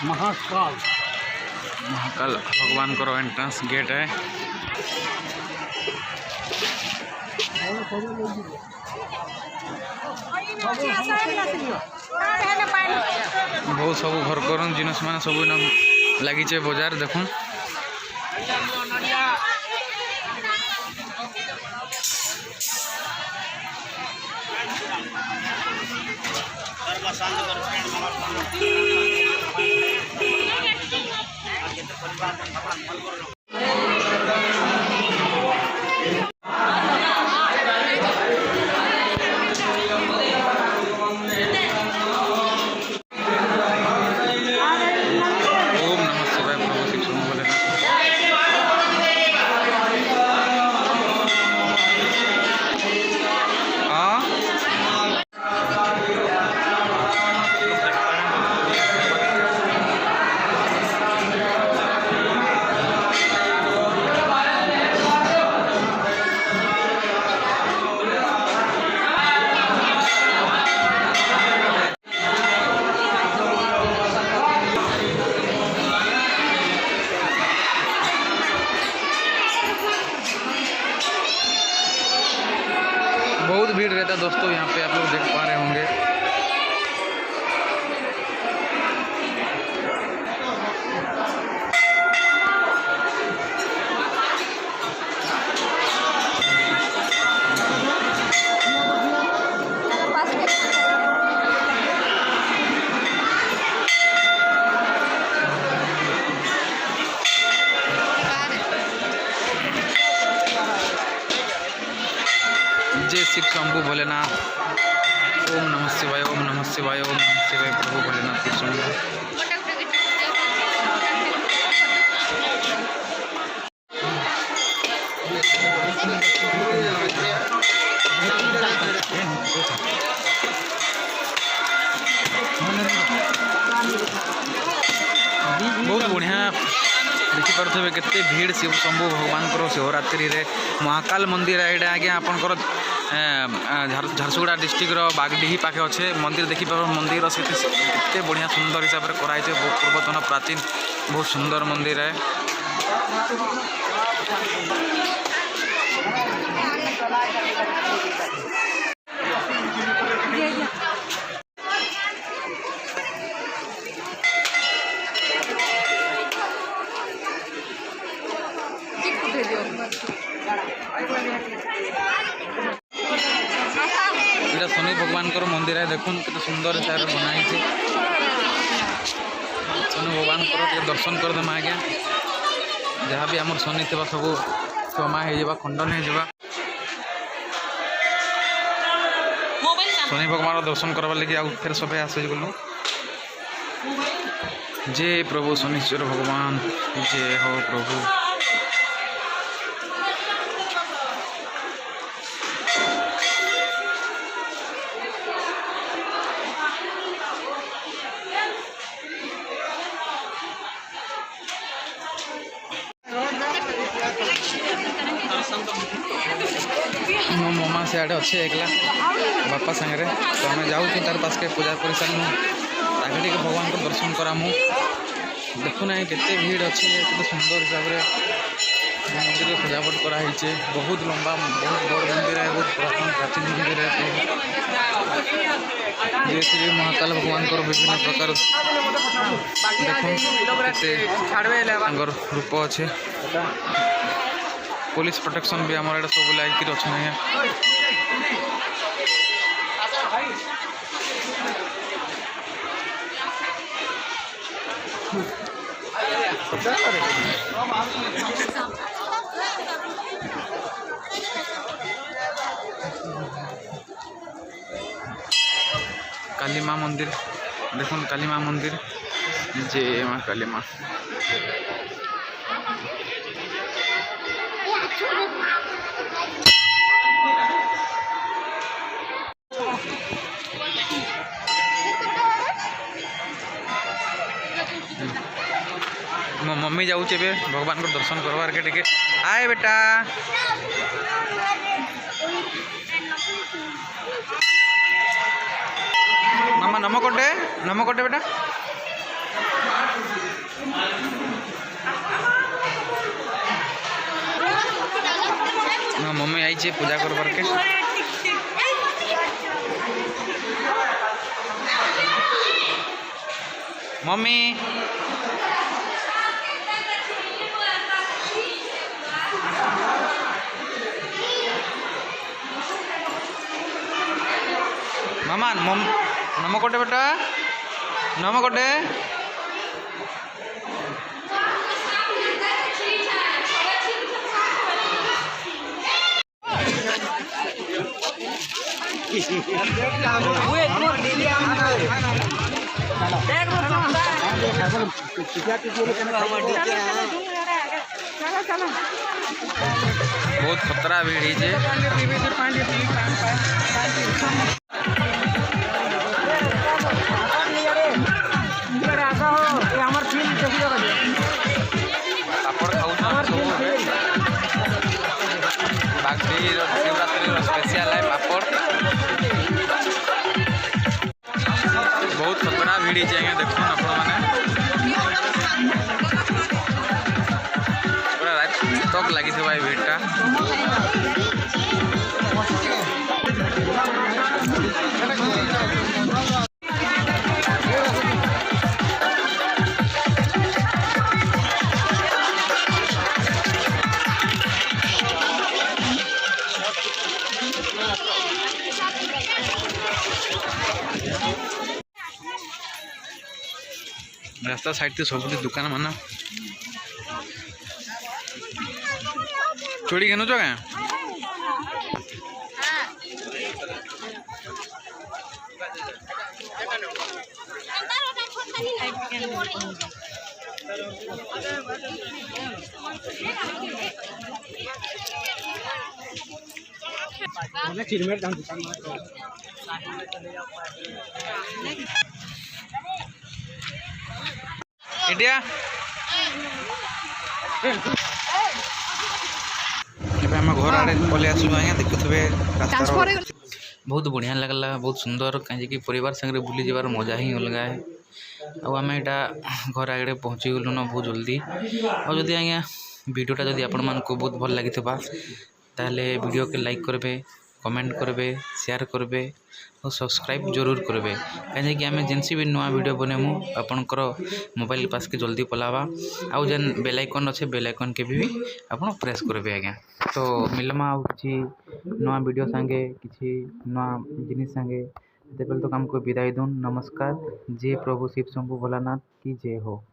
महाकाल महाकाल भगवान को entrance gate है। बहुत सब घर कर जिनस मान सब लगी बजार देखूँ बहुत भीड़ रहता है दोस्तों, यहाँ पे आप लोग देख पा रहे होंगे। जय शिव शंभु भोलेनाथ। ओम नमः शिवाय, ओम नमः शिवाय, ओम नमः शिवाय। प्रभु भोलेनाथ शिव शंभु। बहुत बढ़िया देखिपे केते भीड़ शिव शंभु भगवान शिवरात्रि रे। महाकाल मंदिर एटा आज्ञा आपंकर झारसुगुड़ा डिस्ट्रिक्ट बागडीही पाखे अच्छे मंदिर देखिपार। मंदिर केते बढ़िया सुंदर हिसाब से कराई बहुत पूर्वतन प्राचीन बहुत सुंदर मंदिर है। इधर शनि भगवान को मंदिर है, देखुन कितना सुंदर हिसाब से बनाई। शनि भगवान को दर्शन करदेमा आज्ञा। जहाँ भी आमर शनि थी सब क्षमा हो खंडन हो। शनि भगवान दर्शन करवा लगे आउ फिर सब आस गलु। जय प्रभु शनिश्वर भगवान, जय हो प्रभु। मो ममा से आड़े अच्छे एकला बापा सागर तो आम जाऊँ तार पास के पूजा कर सारूँ ताकि भगवान को दर्शन करामु। देखुना केते भीड़ अच्छे केते सुंदर हिसाब से मंदिर सजावट कराई। बहुत लंबा बहुत बड़ मंदिर है, बहुत पुरातन प्राचीन मंदिर है। जय श्री महाकाल भगवान को विभिन्न प्रकार देखो रूप अच्छे। पुलिस प्रोटेक्शन भी आम सब लाइक अच्छा है। काली माँ मंदिर देखो, काली माँ मंदिर। जय माँ काली माँ। मो मम्मी जाऊे भगवान को दर्शन करवार के टिके आए बेटा। मामा नमकोटे बेटा। जाइए पूजा करबार के। मम्मी मामा नम कोटे बेटा नम कोटे बहुत खतरा भीड़ है। शिवरात्रि स्पेशल है पापड़। बहुत खतरा भीड़ है देखो आपण पूरा रात तक लगी थी भीड़टा। रास्ता साइड से सब दुकान मान चोरी घेनुच क्या इंडिया आम घर आड़े पलि आसलु आज्ञा देखुवे बहुत बढ़िया लगला बहुत सुंदर कहीं परिवार संगे बुली जबार मजा ही अलग है। आम यहाँ घर आगे पहुँची गलु न बहुत जल्दी। और जदि आज्ञा वीडियोटा जदि आपण मानक बहुत भल लगी ताले वीडियो के लाइक करेंगे कमेंट करेंगे शेयर करेंगे और सब्सक्राइब जरूर करेंगे कहीं आम जेनसी भी नुआ वीडियो बनेमु आपणकर मोबाइल पास के जल्दी पलावा आउ जेन बेल आइकन अच्छे बेल आइकन के भी आप प्रेस करेंगे आज्ञा। तो मिलमा आउ कि नुआ वीडियो संगे किसी नुआ जिनिस संगे तेबेल तो हमको विदाई दून। नमस्कार। जय प्रभु शिव शंभु भोलानाथ की जय हो।